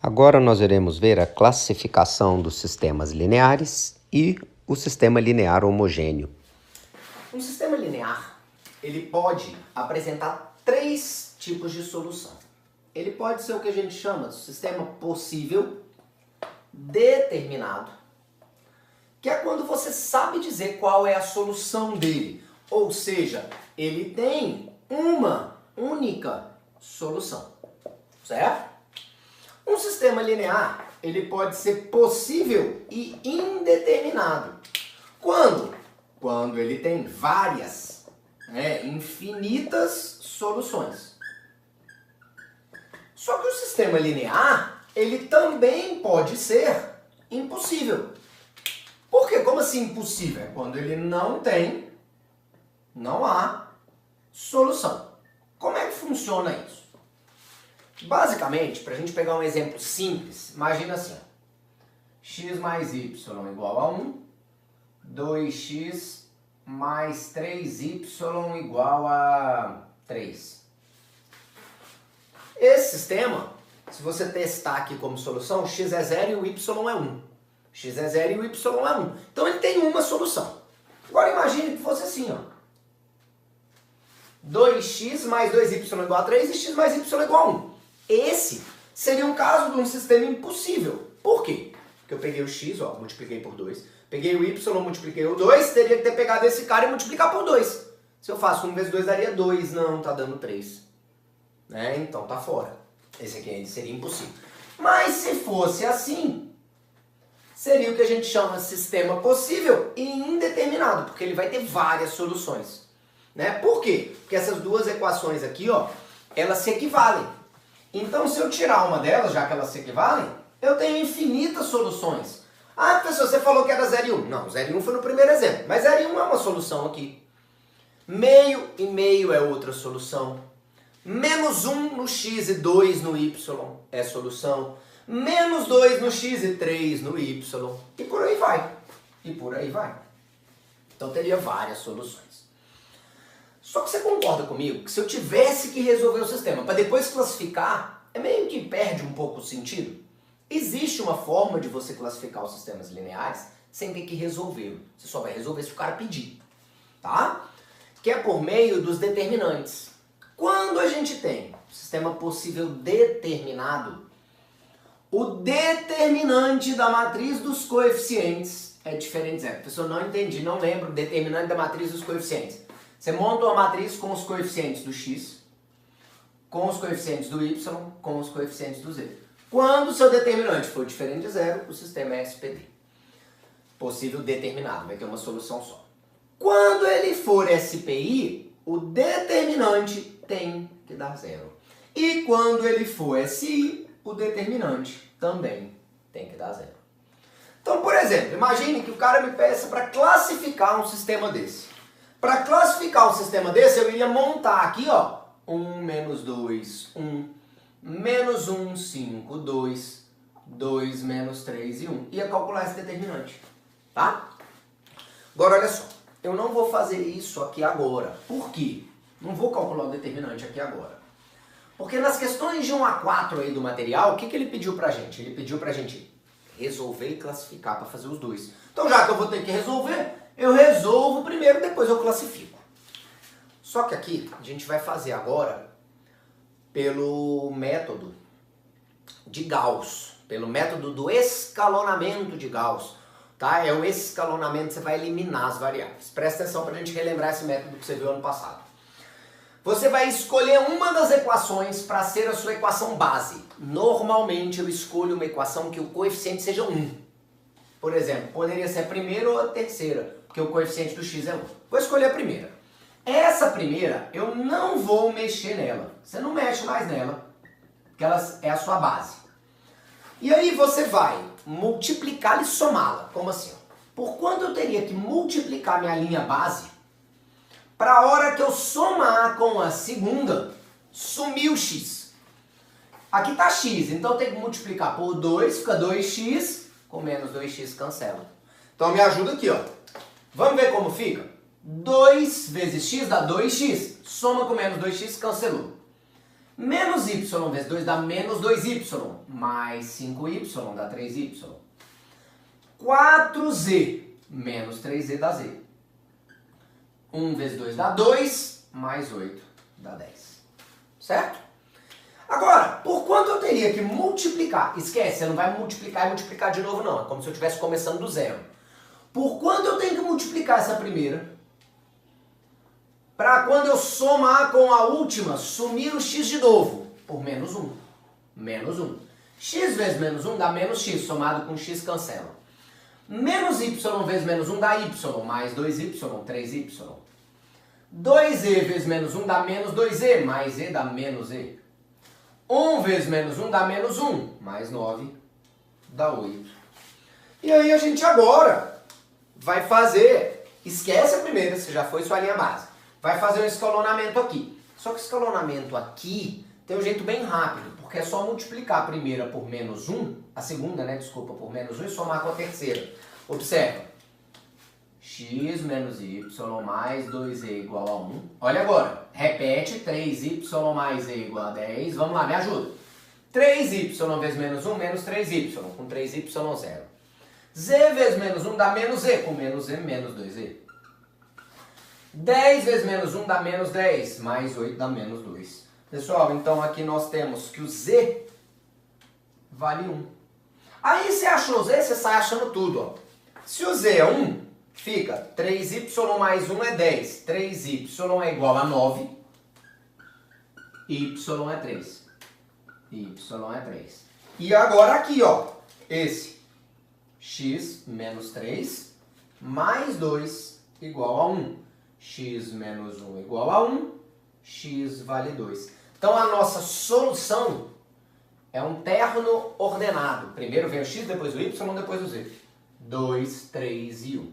Agora nós iremos ver a classificação dos sistemas lineares e o sistema linear homogêneo. Um sistema linear, ele pode apresentar três tipos de solução. Ele pode ser o que a gente chama de sistema possível determinado, que é quando você sabe dizer qual é a solução dele. Ou seja, ele tem uma única solução, certo? Um sistema linear, ele pode ser possível e indeterminado. Quando? Quando ele tem várias, infinitas soluções. Só que o sistema linear, ele também pode ser impossível. Por quê? Como assim impossível? É quando ele não há solução. Como é que funciona isso? Basicamente, para a gente pegar um exemplo simples, imagina assim, ó, x mais y igual a 1, 2x mais 3y igual a 3. Esse sistema, se você testar aqui como solução, x é 0 e o y é 1. X é 0 e o y é 1. Então ele tem uma solução. Agora imagine que fosse assim, ó. 2x mais 2y igual a 3 e x mais y igual a 1. Esse seria um caso de um sistema impossível. Por quê? Porque eu peguei o x, ó, multipliquei por 2. Peguei o y, multipliquei o 2. Teria que ter pegado esse cara e multiplicar por 2. Se eu faço 1 vezes 2 daria 2. Não, tá dando 3. Então tá fora. Esse aqui seria impossível. Mas se fosse assim, seria o que a gente chama de sistema possível e indeterminado, porque ele vai ter várias soluções. Por quê? Porque essas duas equações aqui, ó, elas se equivalem. Então, se eu tirar uma delas, já que elas se equivalem, eu tenho infinitas soluções. Ah, professor, você falou que era 0 e 1. Não, 0 e 1 foi no primeiro exemplo. Mas 0 e 1 é uma solução aqui. Meio e meio é outra solução. Menos 1 no x e 2 no y é solução. Menos 2 no x e 3 no y. E por aí vai. E por aí vai. Então, teria várias soluções. Só que você concorda comigo que se eu tivesse que resolver o sistema para depois classificar, é meio que perde um pouco o sentido? Existe uma forma de você classificar os sistemas lineares sem ter que resolvê-lo. Você só vai resolver se o cara pedir, tá? Que é por meio dos determinantes. Quando a gente tem um sistema possível determinado, o determinante da matriz dos coeficientes é diferente de zero. Professor, não entendi, não lembro o determinante da matriz dos coeficientes. Você monta uma matriz com os coeficientes do x, com os coeficientes do y, com os coeficientes do z. Quando o seu determinante for diferente de zero, o sistema é SPD. Possível determinado, vai ter uma solução só. Quando ele for SPI, o determinante tem que dar zero. E quando ele for SI, o determinante também tem que dar zero. Então, por exemplo, imagine que o cara me peça para classificar um sistema desse. Para classificar um sistema desse, eu iria montar aqui, ó, 1 menos 2, 1, menos 1, 5, 2, 2 menos 3 e 1. Ia calcular esse determinante, tá? Agora, olha só, eu não vou fazer isso aqui agora. Por quê? Não vou calcular o determinante aqui agora. Porque nas questões de 1 a 4 aí do material, o que ele pediu pra gente? Ele pediu pra gente resolver e classificar para fazer os dois. Então, já que eu vou ter que resolver, eu resolvo primeiro, depois eu classifico. Só que aqui a gente vai fazer agora pelo método de Gauss, pelo método do escalonamento de Gauss. Tá? É o escalonamento, você vai eliminar as variáveis. Presta atenção para a gente relembrar esse método que você viu ano passado. Você vai escolher uma das equações para ser a sua equação base. Normalmente eu escolho uma equação que o coeficiente seja 1. Por exemplo, poderia ser a primeira ou a terceira, porque o coeficiente do x é 1. Vou escolher a primeira. Essa primeira, eu não vou mexer nela. Você não mexe mais nela, porque ela é a sua base. E aí você vai multiplicá-la e somá-la. Como assim? Por quanto eu teria que multiplicar minha linha base para a hora que eu somar com a segunda, sumir o x. Aqui está x, então eu tenho que multiplicar por 2, fica 2x, com menos 2x cancela. Então me ajuda aqui, ó. Vamos ver como fica? 2 vezes x dá 2x. Soma com menos 2x, cancelou. Menos y vezes 2 dá menos 2y, mais 5y dá 3y. 4z menos 3z dá z. 1 vezes 2 dá 2, mais 8 dá 10. Certo? Agora, por quanto eu teria que multiplicar? Esquece, você não vai multiplicar e multiplicar de novo não, é como se eu estivesse começando do zero. Por quanto eu tenho que multiplicar essa primeira? Para quando eu somar com a última, sumir o x de novo, por menos 1. Menos 1. X vezes menos 1 dá menos x, somado com x cancela. Menos y vezes menos 1 dá y, mais 2y, 3y. 2e vezes menos 1 dá menos 2e, mais e dá menos e. 1 vezes menos 1 dá menos 1, mais 9 dá 8. E aí a gente agora vai fazer, esquece a primeira, se já foi sua linha base. Vai fazer um escalonamento aqui. Só que o escalonamento aqui tem um jeito bem rápido, porque é só multiplicar a primeira por menos 1, a segunda, né, desculpa, por menos 1 e somar com a terceira. Observa. X menos y mais 2e igual a 1. Olha agora, repete, 3y mais e igual a 10. Vamos lá, me ajuda. 3y vezes menos 1, menos 3y, com 3y 0. Z vezes menos 1 dá menos e, com menos e, menos 2e. 10 vezes menos 1 dá menos 10, mais 8 dá menos 2. Pessoal, então aqui nós temos que o z vale 1. Aí você achou z, você sai achando tudo. Ó. Se o z é 1, fica 3y mais 1 é 10. 3y é igual a 9. Y é 3. Y é 3. E agora aqui, ó, esse x menos 3 mais 2 igual a 1. X menos 1 igual a 1. X vale 2. Então a nossa solução é um terno ordenado. Primeiro vem o x, depois o y, depois o z. 2, 3 e 1.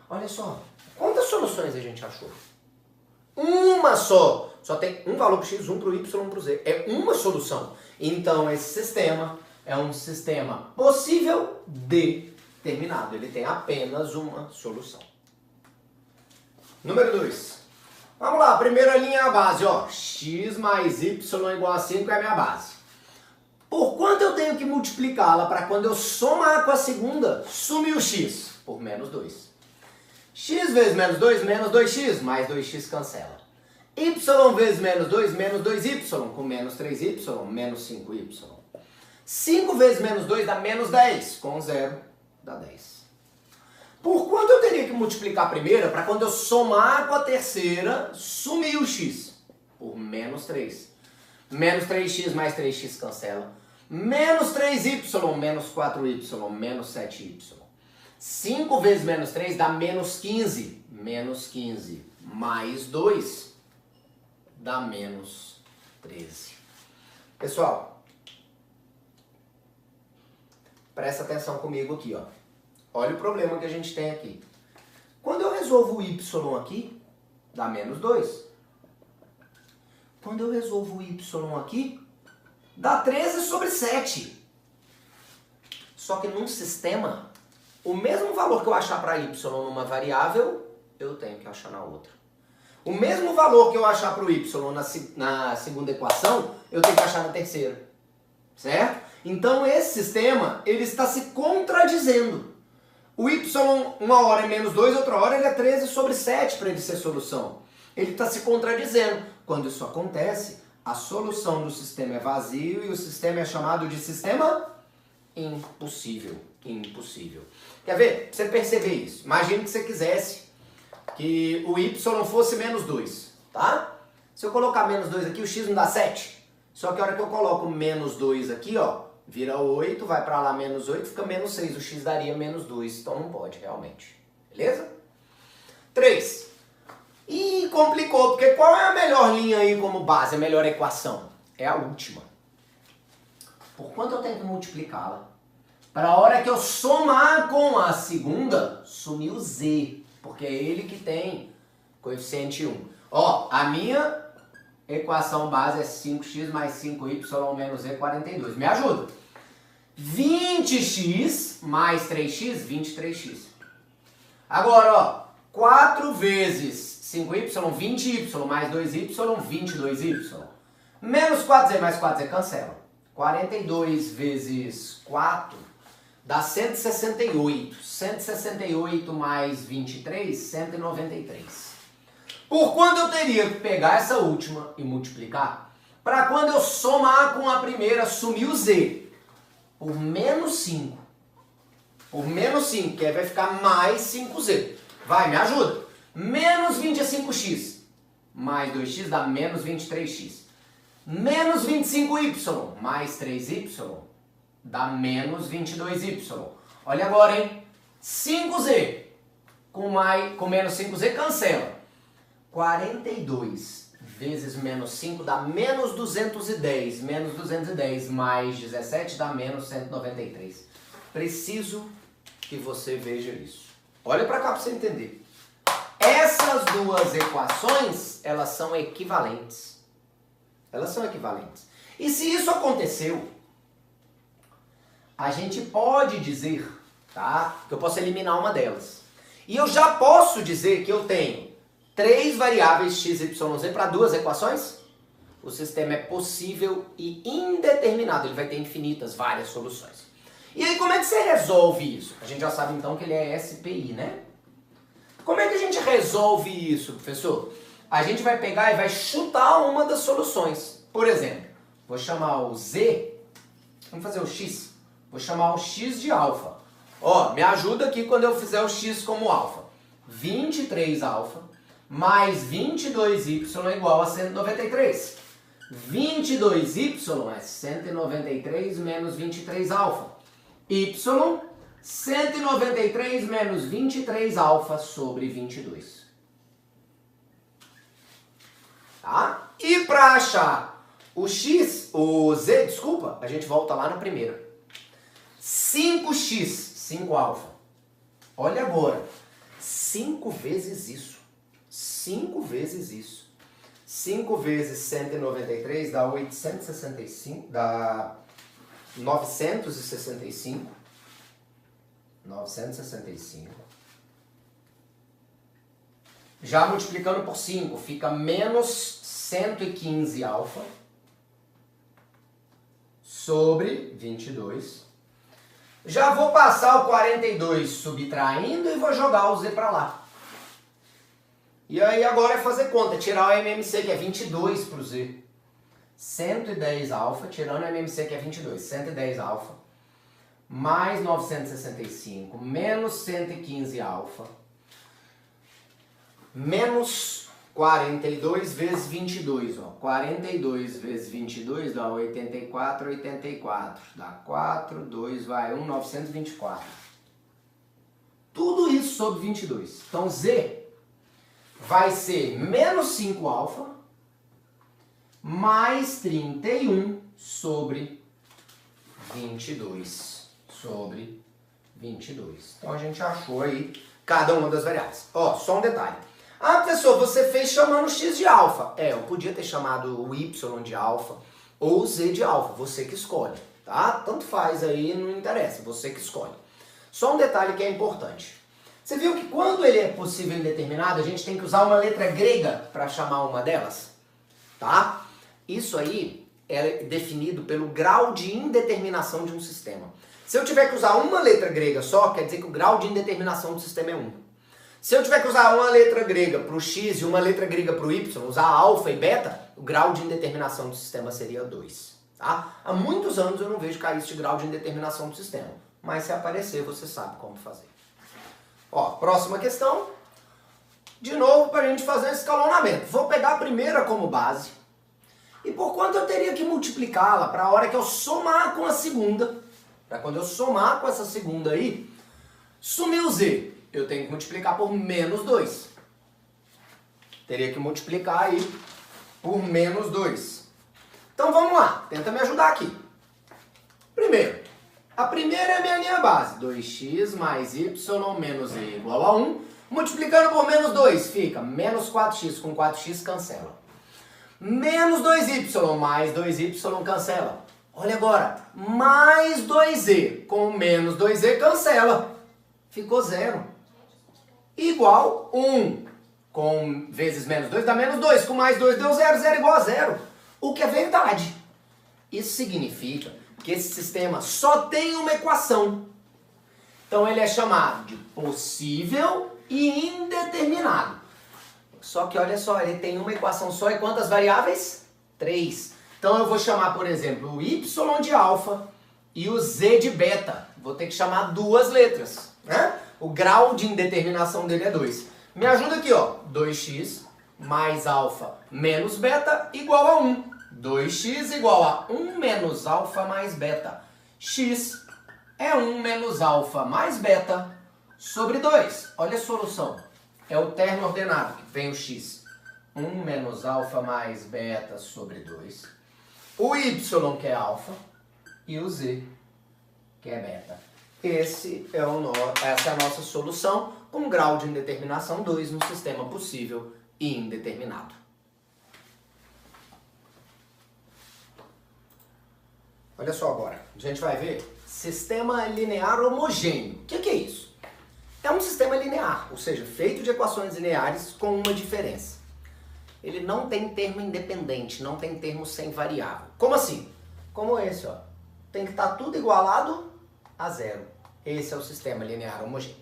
Olha só, quantas soluções a gente achou? Uma só. Só tem um valor para x, um para o y, um para o z. É uma solução. Então esse sistema é um sistema possível determinado. Ele tem apenas uma solução. Número 2. Vamos lá, primeira linha é a base. Ó. X mais y igual a 5 é a minha base. Por quanto eu tenho que multiplicá-la para quando eu somar com a segunda, sumir o x? Por menos 2. X vezes menos 2, menos 2x, mais 2x cancela. Y vezes menos 2, menos 2y, com menos 3y, menos 5y. 5 vezes menos 2 dá menos 10, com 0 dá 10. Por quanto eu teria que multiplicar a primeira para quando eu somar com a terceira, sumir o x? Por menos 3. Menos 3x mais 3x cancela. Menos 3y, menos 4y, menos 7y. 5 vezes menos 3 dá menos 15. Menos 15 mais 2 dá menos 13. Pessoal, presta atenção comigo aqui, ó. Olha o problema que a gente tem aqui. Quando eu resolvo o y aqui, dá menos 2. Quando eu resolvo o y aqui, dá 13 sobre 7. Só que num sistema, o mesmo valor que eu achar para y numa variável, eu tenho que achar na outra. O mesmo valor que eu achar para o y na segunda equação, eu tenho que achar na terceira. Certo? Então esse sistema, ele está se contradizendo. O y uma hora é menos 2, outra hora ele é 13 sobre 7 para ele ser solução. Ele está se contradizendo. Quando isso acontece, a solução do sistema é vazio e o sistema é chamado de sistema impossível. Impossível. Quer ver? Pra você perceber isso. Imagine que você quisesse que o y fosse menos 2, tá? Se eu colocar menos 2 aqui, o x não dá 7. Só que a hora que eu coloco menos 2 aqui, ó, vira 8, vai pra lá menos 8, fica menos 6. O x daria menos 2, então não pode realmente. Beleza? 3. Ih, complicou, porque qual é a melhor linha aí como base, a melhor equação? É a última. Por quanto eu tenho que multiplicá-la? Para a hora que eu somar com a segunda, sumir o z, porque é ele que tem coeficiente 1. Ó, a minha equação base é 5x mais 5y menos e 42. Me ajuda. 20x mais 3x, 23x. Agora, ó, 4 vezes 5y, 20y, mais 2y, 22y. Menos 4z mais 4z cancela. 42 vezes 4 dá 168. 168 mais 23, 193. Por quanto eu teria que pegar essa última e multiplicar? Para quando eu somar com a primeira, sumir o z. Por menos 5. Por menos 5, que aí vai ficar mais 5z. Vai, me ajuda. Menos 25x. Mais 2x dá menos 23x. Menos 25y mais 3y dá menos 22y. Olha agora, hein? 5z com menos 5z cancela. 42 vezes menos 5 dá menos 210. Menos 210 mais 17 dá menos 193. Preciso que você veja isso. Olha para cá para você entender. Essas duas equações, elas são equivalentes. Elas são equivalentes. E se isso aconteceu, a gente pode dizer, tá, que eu posso eliminar uma delas. E eu já posso dizer que eu tenho 3 variáveis x, y, z para duas equações. O sistema é possível e indeterminado. Ele vai ter infinitas, várias soluções. E aí, como é que você resolve isso? A gente já sabe, então, que ele é SPI, né? Como é que a gente resolve isso, professor? A gente vai pegar e vai chutar uma das soluções. Por exemplo, vou chamar o z, vamos fazer o x, vou chamar o x de alfa. Ó, me ajuda aqui quando eu fizer o x como alfa. 23 alfa mais 22y é igual a 193. 22y é 193 menos 23 alfa. Y, 193 menos 23 alfa sobre 22. Tá? E para achar o x, o z, desculpa, a gente volta lá na primeira. 5x, 5 alfa. Olha agora, 5 vezes isso. 5 vezes isso. 5 vezes 193 dá 865, dá 965. 965. Já multiplicando por 5, fica menos 115 alfa sobre 22. Já vou passar o 42 subtraindo e vou jogar o z para lá. E aí agora é fazer conta, tirar o MMC, que é 22 para o z. 110 alfa, tirando o MMC, que é 22. 110 alfa. Mais 965, menos 115 alfa, menos 42 vezes 22, ó. 42 vezes 22 dá 84, 84, dá 4, 2, vai 1, 924. Tudo isso sobre 22. Então Z vai ser menos 5 alfa, mais 31 sobre 22. Sobre 22. Então a gente achou aí cada uma das variáveis. Ó, só um detalhe. Ah, professor, você fez chamando x de alfa. É, eu podia ter chamado o y de alfa ou o z de alfa. Você que escolhe, tá? Tanto faz aí, não interessa. Você que escolhe. Só um detalhe que é importante. Você viu que quando ele é possível e indeterminado, a gente tem que usar uma letra grega para chamar uma delas? Tá? Isso aí é definido pelo grau de indeterminação de um sistema. Se eu tiver que usar uma letra grega só, quer dizer que o grau de indeterminação do sistema é 1. Se eu tiver que usar uma letra grega para o x e uma letra grega para o y, usar alfa e beta, o grau de indeterminação do sistema seria 2. Tá? Há muitos anos eu não vejo cair esse grau de indeterminação do sistema, mas se aparecer você sabe como fazer. Ó, próxima questão. De novo, para a gente fazer um escalonamento. Vou pegar a primeira como base. E por quanto eu teria que multiplicá-la para a hora que eu somar com a segunda, para quando eu somar com essa segunda aí, sumir o z, eu tenho que multiplicar por menos 2. Teria que multiplicar aí por menos 2. Então vamos lá, tenta me ajudar aqui. Primeiro, a primeira é a minha linha base. 2x mais y menos z igual a 1. Multiplicando por menos 2, fica menos 4x com 4x cancela. Menos 2y mais 2y cancela. Olha agora, mais 2z com menos 2z cancela. Ficou 0. Igual 1 com vezes menos 2 dá menos 2. Com mais 2 deu 0. 0 igual a 0. o que é verdade. Isso significa que esse sistema só tem uma equação. Então ele é chamado de possível e indeterminado. Só que olha só, ele tem uma equação só e quantas variáveis? 3. Então eu vou chamar, por exemplo, o y de alfa e o z de beta. Vou ter que chamar duas letras, né? O grau de indeterminação dele é 2. Me ajuda aqui, ó. 2x mais alfa menos beta igual a 1. 2x igual a 1 menos alfa mais beta. X é 1 menos alfa mais beta sobre 2. Olha a solução. É o termo ordenado, que vem o x. 1 menos alfa mais beta sobre 2. O y, que é alfa, e o z, que é beta. Essa é a nossa solução com grau de indeterminação 2 no sistema possível e indeterminado. Olha só agora, a gente vai ver sistema linear homogêneo. O que é isso? É um sistema linear, ou seja, feito de equações lineares com uma diferença. Ele não tem termo independente, não tem termo sem variável. Como assim? Como esse, ó. Tem que estar tudo igualado a zero. Esse é o sistema linear homogêneo.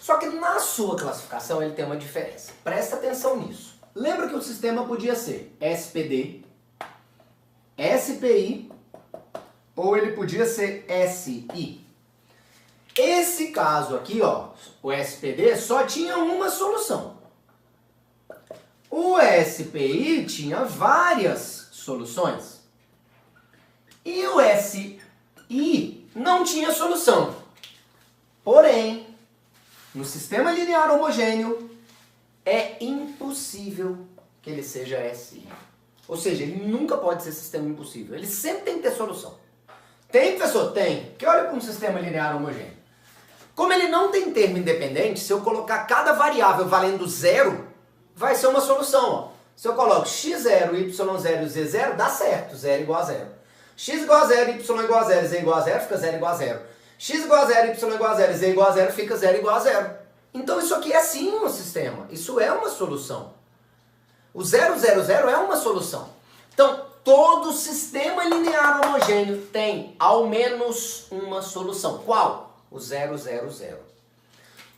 Só que na sua classificação ele tem uma diferença. Presta atenção nisso. Lembra que o sistema podia ser SPD, SPI ou ele podia ser SI. Esse caso aqui, ó, o SPD só tinha uma solução. O SPI tinha várias soluções. E o SI não tinha solução. Porém, no sistema linear homogêneo, é impossível que ele seja SI. Ou seja, ele nunca pode ser sistema impossível. Ele sempre tem que ter solução. Tem, professor? Tem. Porque olha para um sistema linear homogêneo. Como ele não tem termo independente, se eu colocar cada variável valendo zero, vai ser uma solução. Ó. Se eu coloco x0, y0 e z0, dá certo. 0 igual a 0. X igual a 0, y igual a 0, z igual a 0, fica 0 igual a 0. X igual a 0, y igual a 0, z igual a 0, fica 0 igual a 0. Então isso aqui é sim um sistema. Isso é uma solução. O 0, 0, 0 é uma solução. Então, todo sistema linear homogêneo tem ao menos uma solução. Qual? O 0, 0, 0.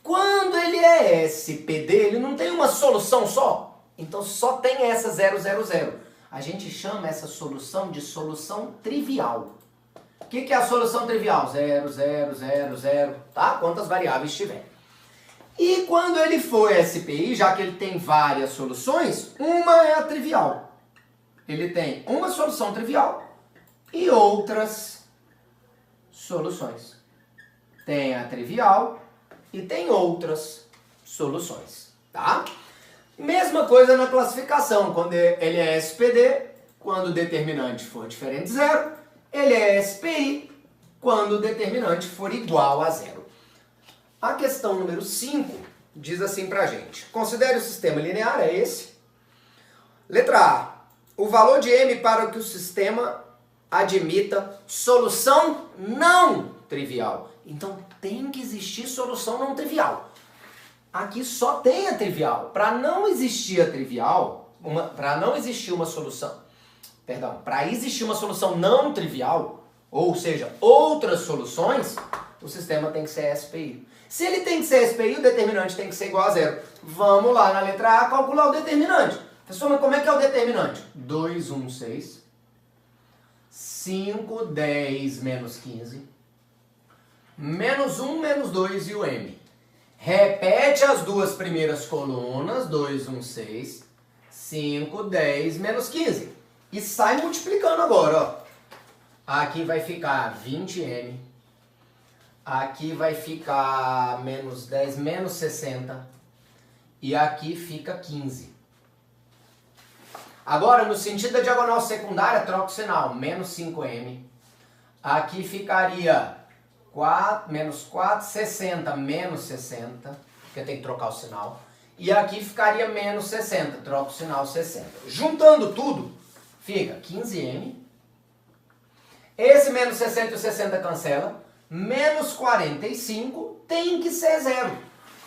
Quando ele é SPD, ele não tem uma solução só. Então só tem essa 0, 0, 0. A gente chama essa solução de solução trivial. O que é a solução trivial? 0, 0, 0, 0, tá? Quantas variáveis tiver. E quando ele for SPI, já que ele tem várias soluções, uma é a trivial. Ele tem uma solução trivial e outras soluções. Tem a trivial e tem outras soluções, tá? Mesma coisa na classificação, quando ele é SPD, quando o determinante for diferente de zero, ele é SPI, quando o determinante for igual a zero. A questão número 5 diz assim pra gente, considere o sistema linear, é esse. Letra A, o valor de M para que o sistema admita solução não trivial. Então tem que existir solução não trivial. Aqui só tem a trivial. Para não existir a trivial, para não existir uma solução, para existir uma solução não trivial, ou seja, outras soluções, o sistema tem que ser SPI. Se ele tem que ser SPI, o determinante tem que ser igual a zero. Vamos lá na letra A calcular o determinante. Professor, mas como é que é o determinante? 2, 1, 6, 5, 10, menos 15, menos 1, menos 2 e o M. Repete as duas primeiras colunas, 2, 1, 6, 5, 10, menos 15. E sai multiplicando agora, ó. Aqui vai ficar 20M. Aqui vai ficar menos 10, menos 60. E aqui fica 15. Agora, no sentido da diagonal secundária, troca o sinal. Menos 5M. Aqui ficaria 4, menos 4, 60, menos 60. Porque tem que trocar o sinal. E aqui ficaria menos 60. Troca o sinal 60. Juntando tudo, fica 15M. Esse menos 60 e o 60 cancela. Menos 45 tem que ser zero.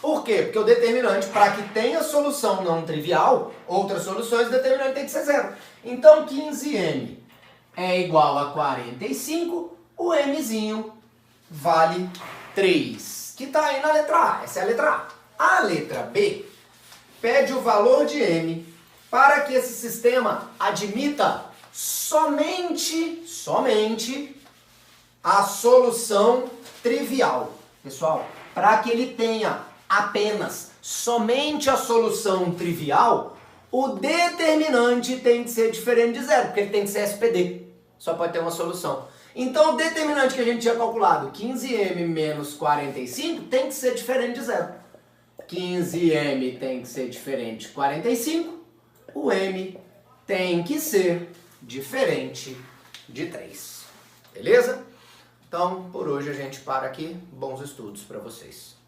Por quê? Porque o determinante, para que tenha solução não trivial, outras soluções, o determinante tem que ser zero. Então 15m é igual a 45, o mzinho vale 3, que está aí na letra A. Essa é a letra A. A letra B pede o valor de m para que esse sistema admita somente a solução trivial. Pessoal, para que ele tenha apenas somente a solução trivial, o determinante tem que ser diferente de zero, porque ele tem que ser SPD. Só pode ter uma solução. Então o determinante que a gente tinha calculado, 15m menos 45, tem que ser diferente de zero. 15m tem que ser diferente de 45, o m tem que ser diferente de 3. Beleza? Então, por hoje a gente para aqui. Bons estudos para vocês.